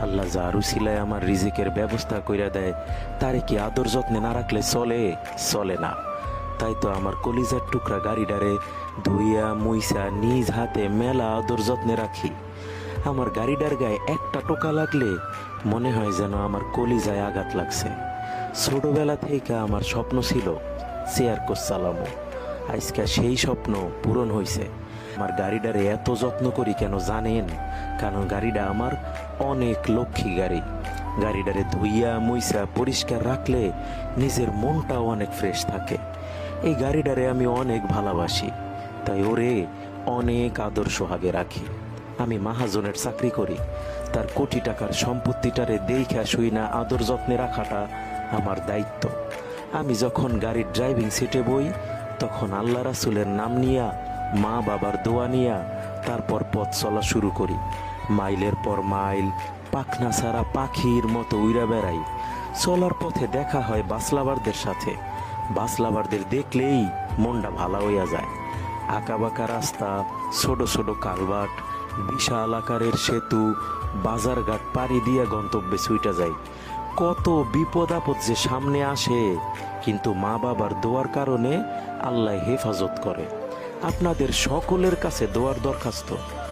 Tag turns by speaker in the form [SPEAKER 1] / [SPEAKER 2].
[SPEAKER 1] আল্লাহ যার উসিলায় আমার রিজিকের ব্যবস্থা কইরা দেয়, তারে কি আদর যত্নে না রাখলে চলে? চলে না। তাই তো আমার কলিজার টুকরা গাড়িটারে ধুইয়া মুইসা নিজ হাতে মেলা আদর যত্নে রাখি। আমার গাড়িটার গায়ে একটা টোকা লাগলে মনে হয় যেন আমার কলিজায় আঘাত লাগছে। ছোটবেলা থেকে আমার স্বপ্ন ছিল চেয়ার কোচ চালামো। আজকে সেই স্বপ্ন পূরণ হয়েছে। আমার গাড়িটারে এত যত্ন করি কেন জানেন? কারণ গাড়িটা আমার অনেক লক্ষ্মী গাড়ি। গাড়িটারে ধুইয়া মুইসা পরিষ্কার রাখলে নিজের মনটাও অনেক ফ্রেশ থাকে। এই গাড়িটারে আমি অনেক ভালোবাসি, তাই ওরে অনেক আদর সোহাগে রাখি। আমি মাহাজনের চাকরি করি, তার কোটি টাকার সম্পত্তিটারে দেইখা শুই না আদর যত্নে রাখাটা আমার দায়িত্ব। আমি যখন গাড়ির ড্রাইভিং সিটে বই, তখন আল্লাহ রাসূলের নাম নিয়া, মা বাবার দোয়া নিয়া তারপর পথ চলা শুরু করি। মাইলের পর মাইল পাখনা ছাড়া পাখির মতো উইরা বেড়াই। চলার পথে দেখা হয় বাসলাবারদের সাথে। বাসলাবারদের দেখলেই মনটা ভালো হইয়া যায়। আঁকাবাঁকা রাস্তা, ছোট ছোট কালভার্ট, বিশাল আকারের সেতু, বাজারঘাট পাড়ি দিয়া গন্তব্যে ছুইটা যায়। কত বিপদ আপদ যে সামনে আসে, কিন্তু মা বাবার দোয়ার কারণে আল্লাহ হেফাজত করে। আপনাদের সকলের কাছে দোয়ার দরখাস্ত।